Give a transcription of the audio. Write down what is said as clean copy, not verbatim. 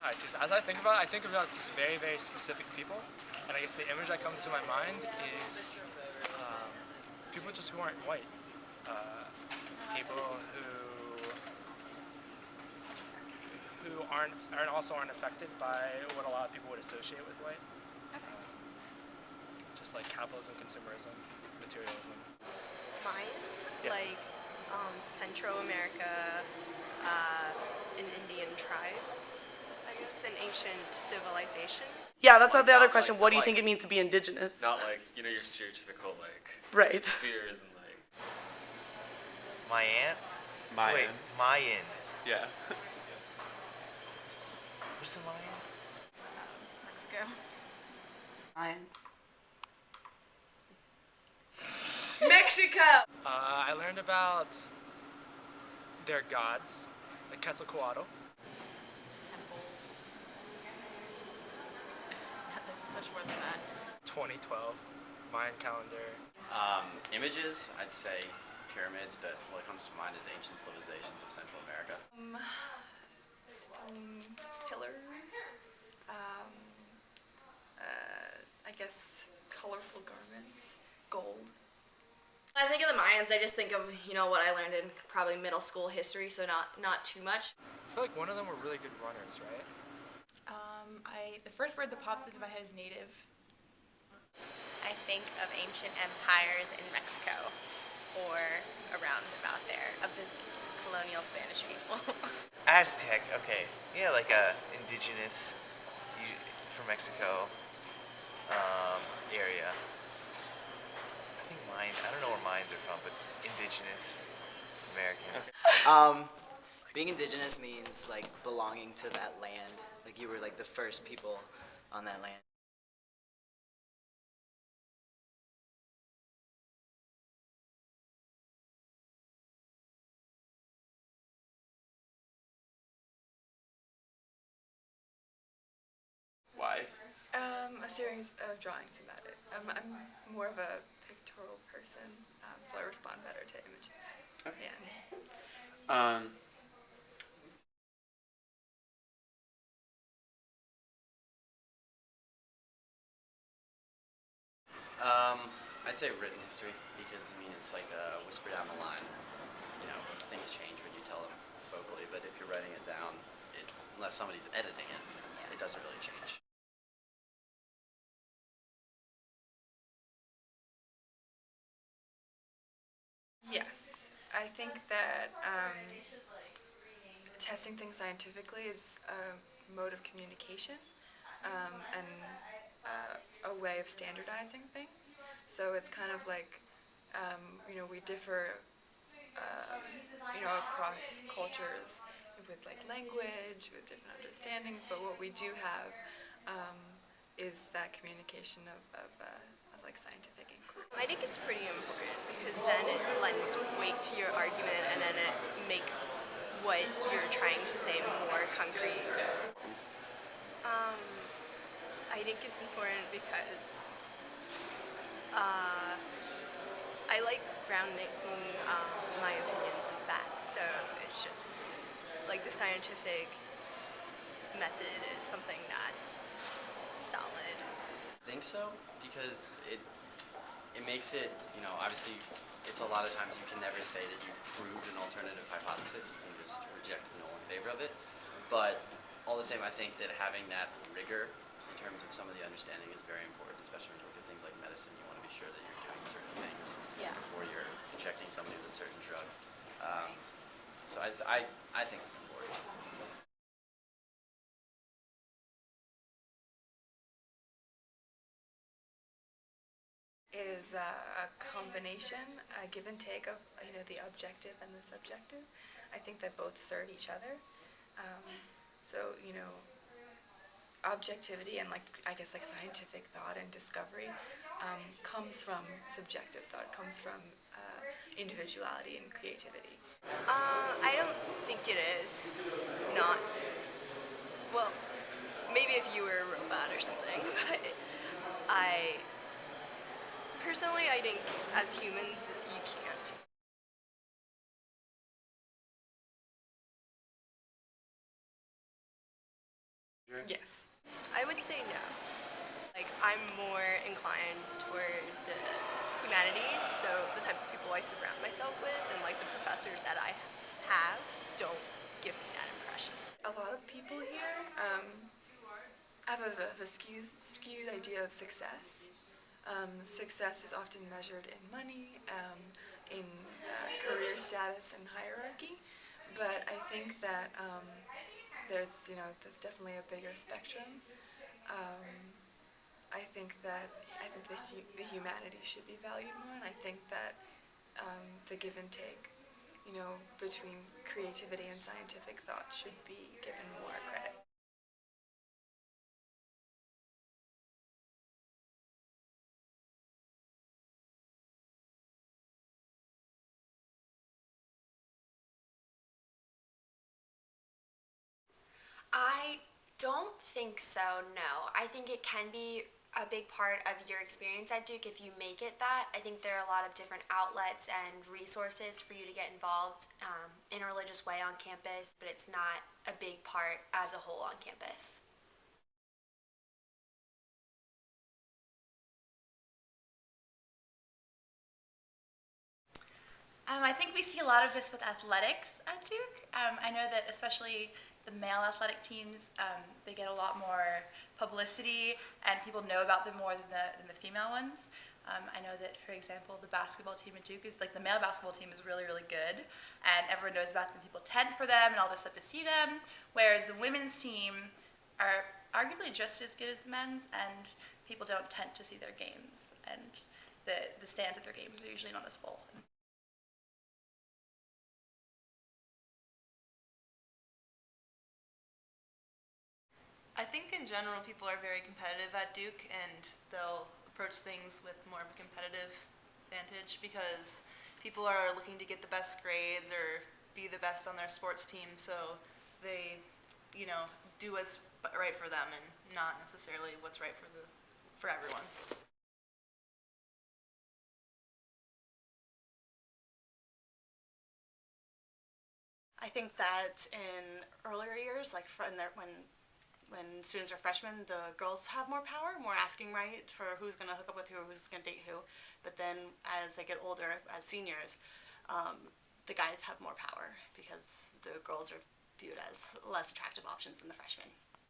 Because as I think about just very, very specific people, and I guess the image that comes to my mind is um, people just who aren't white, people who aren't affected by what a lot of people would associate with white, just like capitalism, consumerism, materialism. Mine, Yeah. like Central America, an Indian tribe, I guess, an ancient civilization. Yeah, that's not the other Not question. like- What do you like- think it means to be indigenous? Not like, your stereotypical, Right. spheres and, Mayan? Mayan. Wait, Mayan. Yeah. What's the Mayan? Mexico. Mexico! I learned about their gods, like Quetzalcoatl. Temples. Nothing much more than that. 2012, Mayan calendar. Images, I'd say pyramids, but what comes to mind is ancient civilizations of Central America. Stone pillars. I guess colorful garments. Gold. I think of the Mayans, I just think of, what I learned in probably middle school history, so not too much. I feel like one of them were really good runners, right? The first word that pops into my head is native. I think of ancient empires in Mexico or around about there of the colonial Spanish people. Aztec, okay. Yeah, like indigenous from Mexico area. I think Mayan, I don't know where Mayans are from, but indigenous Americans. Being indigenous means like belonging to that land. Like you were like the first people on that land. Why? A series of drawings about it. I'm more of a pictorial person, so I respond better to images. Okay. Yeah. I'd say written history because it's like a whisper down the line. Things change when you tell them vocally, but if you're writing it down, unless somebody's editing it, it doesn't really change. Yes, I think that testing things scientifically is a mode of communication and a way of standardizing things. So it's kind of like, we differ, across cultures with like language, with different understandings, but what we do have is that communication of like scientific inquiry. I think it's pretty important because then it lends weight to your argument and then it makes what you're trying to say more concrete. I think it's important because I like grounding my opinions in facts, so it's just like the scientific method is something that's solid. I think so because it makes it, obviously it's a lot of times you can never say that you proved an alternative hypothesis, you can just reject the null in favor of it, but all the same I think that having that rigor in terms of some of the understanding is very important, especially when you look at things like medicine. You want to be sure that you're doing certain things before you're injecting somebody with a certain drug. So I think it's important. Is a combination, a give and take of the objective and the subjective. I think that both serve each other. So objectivity and I guess scientific thought and discovery comes from subjective thought, comes from individuality and creativity. I don't think it is not. Well, maybe if you were a robot or something, but personally, I think as humans, you can't. Yes. I would say no. Like, I'm more inclined toward the humanities, so the type of people I surround myself with and like the professors that I have don't give me that impression. A lot of people here have a skewed idea of success. Success is often measured in money, in career status and hierarchy, but I think that there's definitely a bigger spectrum. I think the humanities should be valued more, and I think that the give and take, between creativity and scientific thought should be given more credit. I don't think so, no. I think it can be a big part of your experience at Duke if you make it that. I think there are a lot of different outlets and resources for you to get involved in a religious way on campus, but it's not a big part as a whole on campus. I think we see a lot of this with athletics at Duke. I know that especially the male athletic teams, they get a lot more publicity and people know about them more than the female ones. I know that, for example, the basketball team at Duke is, like, the male basketball team is really, really good, and everyone knows about them. People tent for them and all this stuff to see them, whereas the women's team are arguably just as good as the men's, and people don't tent to see their games, and the stands at their games are usually not as full. I think in general people are very competitive at Duke, and they'll approach things with more of a competitive advantage because people are looking to get the best grades or be the best on their sports team, so they, do what's right for them and not necessarily what's right for everyone. I think that in earlier years, like when students are freshmen, the girls have more power, more asking right for who's going to hook up with who or who's going to date who. But then as they get older, as seniors, the guys have more power because the girls are viewed as less attractive options than the freshmen.